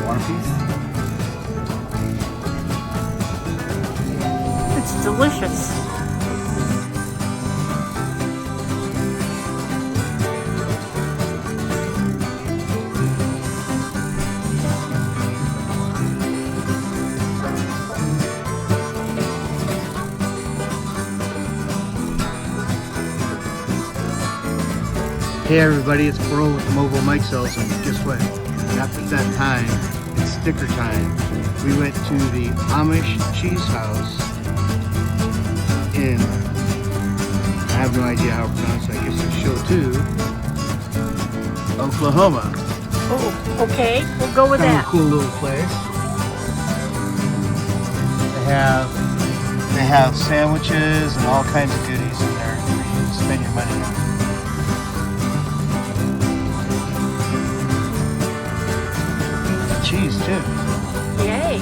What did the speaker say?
Want a piece? It's delicious. Hey everybody, it's Burl with Mobile Mikesells, and guess what? After that time, it's sticker time. We went to the Amish Cheese House in, I have no idea how to pronounce it, I guess it's Show 2, Oklahoma. Oh, okay. We'll go with Kind of that. a cool little place. They have sandwiches and all kinds of goodies in there for you to spend your money on. Cheese too. Yay.